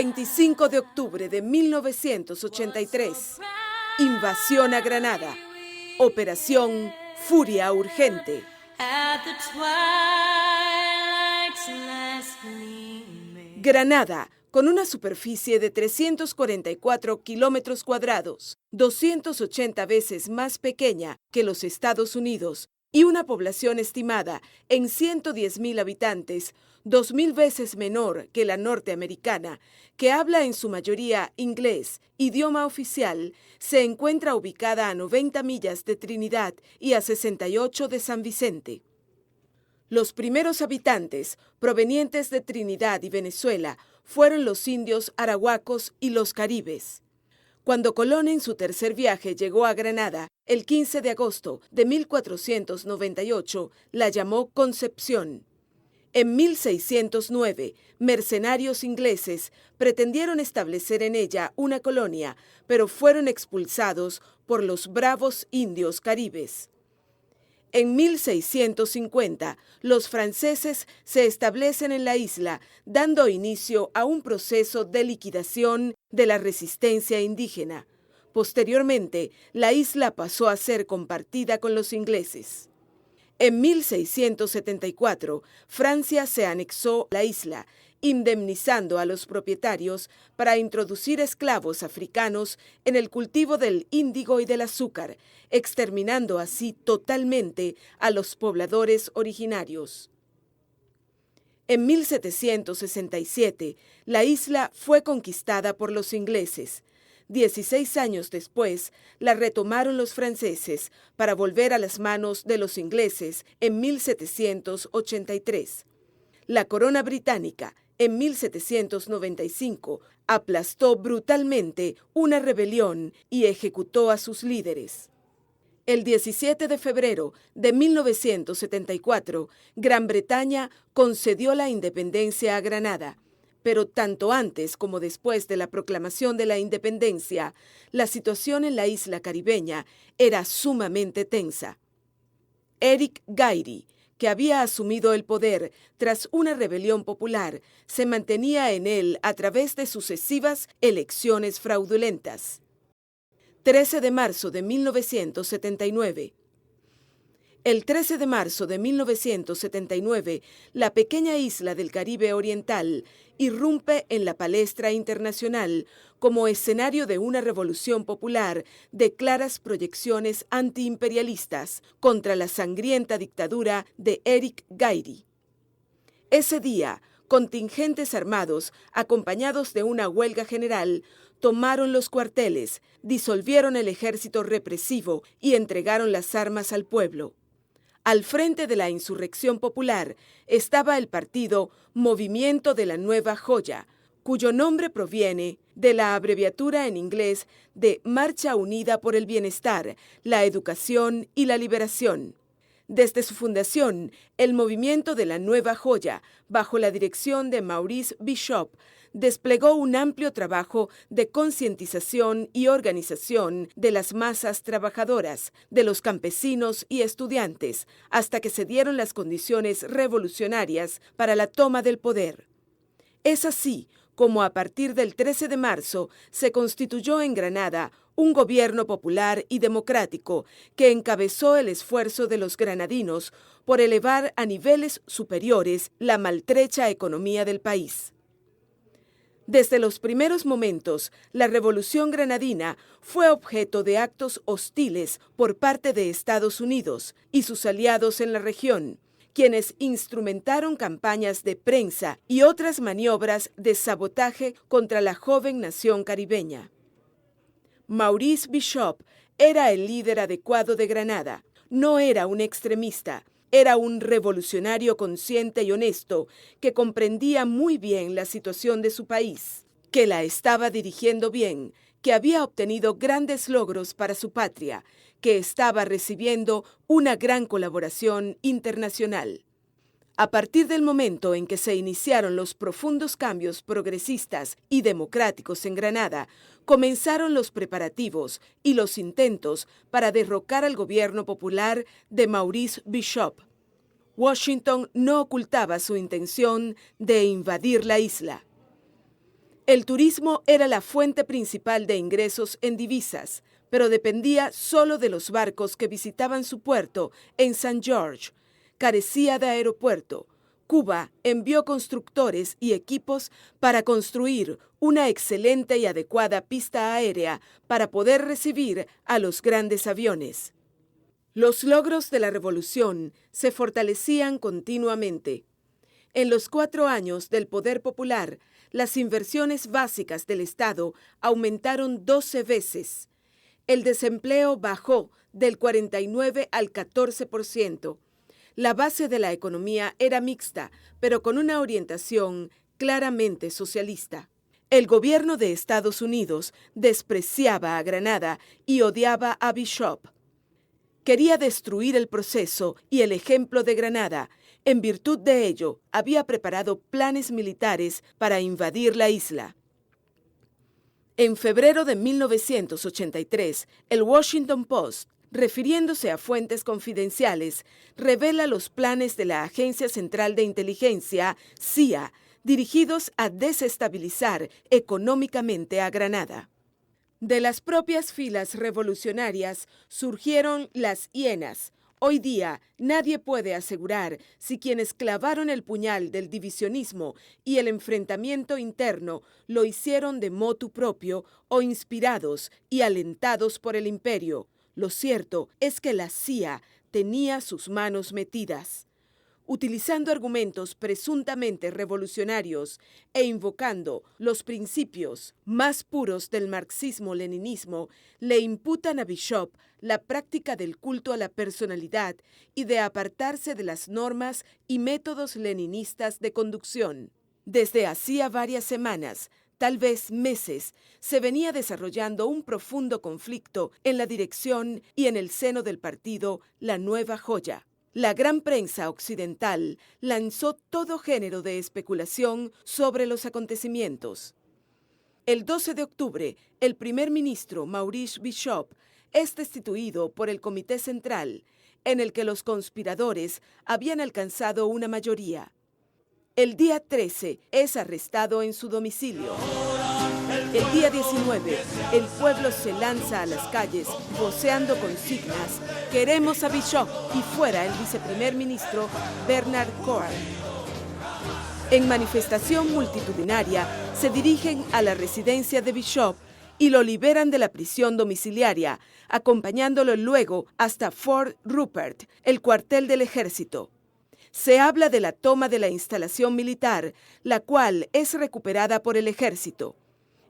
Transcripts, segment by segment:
25 de octubre de 1983. Invasión a Granada. Operación Furia Urgente. Granada, con una superficie de 344 kilómetros cuadrados, 280 veces más pequeña que los Estados Unidos, y una población estimada en 110.000 habitantes, 2.000 veces menor que la norteamericana, que habla en su mayoría inglés, idioma oficial, se encuentra ubicada a 90 millas de Trinidad y a 68 de San Vicente. Los primeros habitantes, provenientes de Trinidad y Venezuela, fueron los indios arahuacos y los caribes. Cuando Colón en su tercer viaje llegó a Granada, el 15 de agosto de 1498, la llamó Concepción. En 1609, mercenarios ingleses pretendieron establecer en ella una colonia, pero fueron expulsados por los bravos indios caribes. En 1650, los franceses se establecen en la isla, dando inicio a un proceso de liquidación de la resistencia indígena. Posteriormente, la isla pasó a ser compartida con los ingleses. En 1674, Francia se anexó la isla, indemnizando a los propietarios para introducir esclavos africanos en el cultivo del índigo y del azúcar, exterminando así totalmente a los pobladores originarios. En 1767, la isla fue conquistada por los ingleses. 16 años después, la retomaron los franceses para volver a las manos de los ingleses en 1783. La corona británica, en 1795, aplastó brutalmente una rebelión y ejecutó a sus líderes. El 17 de febrero de 1974, Gran Bretaña concedió la independencia a Granada. Pero tanto antes como después de la proclamación de la independencia, la situación en la isla caribeña era sumamente tensa. Eric Gairy, que había asumido el poder tras una rebelión popular, se mantenía en él a través de sucesivas elecciones fraudulentas. 13 de marzo de 1979. El 13 de marzo de 1979, la pequeña isla del Caribe Oriental irrumpe en la palestra internacional como escenario de una revolución popular de claras proyecciones antiimperialistas contra la sangrienta dictadura de Eric Gairy. Ese día, contingentes armados, acompañados de una huelga general, tomaron los cuarteles, disolvieron el ejército represivo y entregaron las armas al pueblo. Al frente de la insurrección popular estaba el partido Movimiento de la Nueva Joya, cuyo nombre proviene de la abreviatura en inglés de Marcha Unida por el Bienestar, la Educación y la Liberación. Desde su fundación, el Movimiento de la Nueva Joya, bajo la dirección de Maurice Bishop, desplegó un amplio trabajo de concientización y organización de las masas trabajadoras, de los campesinos y estudiantes, hasta que se dieron las condiciones revolucionarias para la toma del poder. Es así como a partir del 13 de marzo se constituyó en Granada un gobierno popular y democrático que encabezó el esfuerzo de los granadinos por elevar a niveles superiores la maltrecha economía del país. Desde los primeros momentos, la Revolución Granadina fue objeto de actos hostiles por parte de Estados Unidos y sus aliados en la región, quienes instrumentaron campañas de prensa y otras maniobras de sabotaje contra la joven nación caribeña. Maurice Bishop era el líder adecuado de Granada, no era un extremista. Era un revolucionario consciente y honesto que comprendía muy bien la situación de su país, que la estaba dirigiendo bien, que había obtenido grandes logros para su patria, que estaba recibiendo una gran colaboración internacional. A partir del momento en que se iniciaron los profundos cambios progresistas y democráticos en Granada, comenzaron los preparativos y los intentos para derrocar al gobierno popular de Maurice Bishop. Washington no ocultaba su intención de invadir la isla. El turismo era la fuente principal de ingresos en divisas, pero dependía solo de los barcos que visitaban su puerto en St. George. Carecía de aeropuerto. Cuba envió constructores y equipos para construir una excelente y adecuada pista aérea para poder recibir a los grandes aviones. Los logros de la revolución se fortalecían continuamente. En los 4 años del poder popular, las inversiones básicas del Estado aumentaron 12 veces. El desempleo bajó del 49 al 14%. La base de la economía era mixta, pero con una orientación claramente socialista. El gobierno de Estados Unidos despreciaba a Granada y odiaba a Bishop. Quería destruir el proceso y el ejemplo de Granada. En virtud de ello, había preparado planes militares para invadir la isla. En febrero de 1983, el Washington Post, refiriéndose a fuentes confidenciales, revela los planes de la Agencia Central de Inteligencia, CIA, dirigidos a desestabilizar económicamente a Granada. De las propias filas revolucionarias surgieron las hienas. Hoy día nadie puede asegurar si quienes clavaron el puñal del divisionismo y el enfrentamiento interno lo hicieron de motu propio o inspirados y alentados por el imperio. Lo cierto es que la CIA tenía sus manos metidas. Utilizando argumentos presuntamente revolucionarios e invocando los principios más puros del marxismo-leninismo, le imputan a Bishop la práctica del culto a la personalidad y de apartarse de las normas y métodos leninistas de conducción. Desde hacía varias semanas, tal vez meses, se venía desarrollando un profundo conflicto en la dirección y en el seno del partido La Nueva Joya. La gran prensa occidental lanzó todo género de especulación sobre los acontecimientos. El 12 de octubre, el primer ministro Maurice Bishop es destituido por el Comité Central, en el que los conspiradores habían alcanzado una mayoría. El día 13 es arrestado en su domicilio. El día 19, el pueblo se lanza a las calles voceando consignas: "Queremos a Bishop" y fuera el viceprimer ministro Bernard Coard. En manifestación multitudinaria se dirigen a la residencia de Bishop y lo liberan de la prisión domiciliaria, acompañándolo luego hasta Fort Rupert, el cuartel del ejército. Se habla de la toma de la instalación militar, la cual es recuperada por el ejército.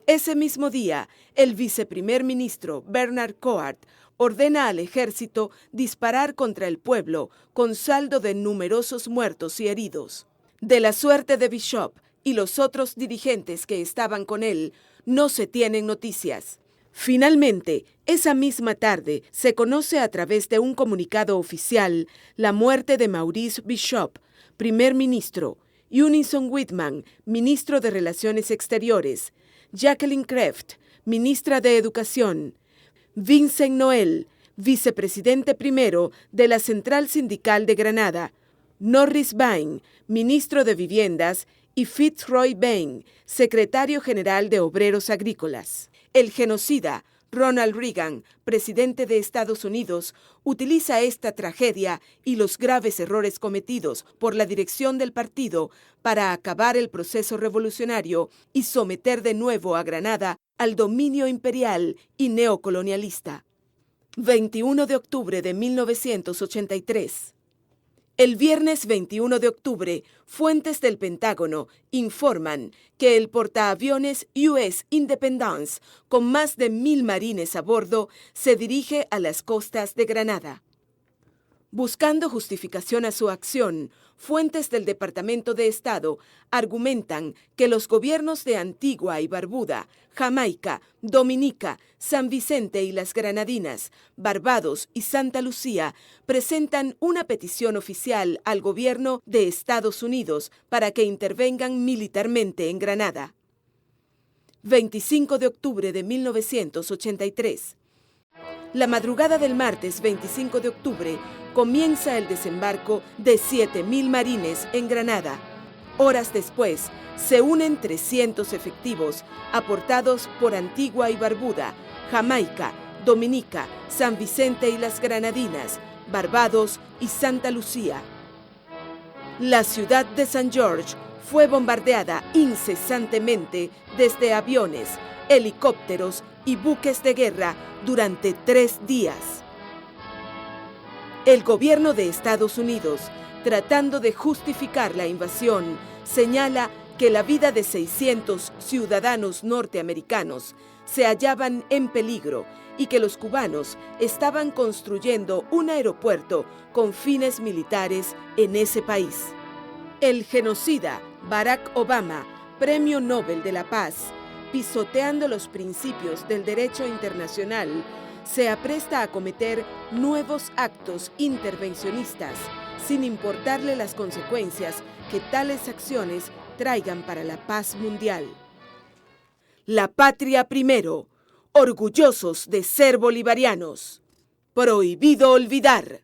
Ese mismo día, el viceprimer ministro Bernard Coard ordena al ejército disparar contra el pueblo, con saldo de numerosos muertos y heridos. De la suerte de Bishop y los otros dirigentes que estaban con él, no se tienen noticias. Finalmente, esa misma tarde, se conoce a través de un comunicado oficial la muerte de Maurice Bishop, primer ministro, Eunice Whitman, ministro de Relaciones Exteriores, Jacqueline Kreft, ministra de Educación, Vincent Noel, vicepresidente primero de la Central Sindical de Granada, Norris Bain, ministro de Viviendas, y Fitzroy Bain, secretario general de Obreros Agrícolas. El genocida Ronald Reagan, presidente de Estados Unidos, utiliza esta tragedia y los graves errores cometidos por la dirección del partido para acabar el proceso revolucionario y someter de nuevo a Granada al dominio imperial y neocolonialista. 21 de octubre de 1983. El viernes 21 de octubre, fuentes del Pentágono informan que el portaaviones US Independence, con más de 1,000 marines a bordo, se dirige a las costas de Granada. Buscando justificación a su acción, fuentes del Departamento de Estado argumentan que los gobiernos de Antigua y Barbuda, Jamaica, Dominica, San Vicente y las Granadinas, Barbados y Santa Lucía presentan una petición oficial al gobierno de Estados Unidos para que intervengan militarmente en Granada. 25 de octubre de 1983. La madrugada del martes 25 de octubre comienza el desembarco de 7,000 marines en Granada. Horas después, se unen 300 efectivos aportados por Antigua y Barbuda, Jamaica, Dominica, San Vicente y las Granadinas, Barbados y Santa Lucía. La ciudad de St. George fue bombardeada incesantemente desde aviones, helicópteros y buques de guerra durante 3 días. El gobierno de Estados Unidos, tratando de justificar la invasión, señala que la vida de 600 ciudadanos norteamericanos se hallaban en peligro y que los cubanos estaban construyendo un aeropuerto con fines militares en ese país. El genocida Barack Obama, Premio Nobel de la Paz, pisoteando los principios del derecho internacional, se apresta a cometer nuevos actos intervencionistas sin importarle las consecuencias que tales acciones traigan para la paz mundial. La patria primero, orgullosos de ser bolivarianos. Prohibido olvidar.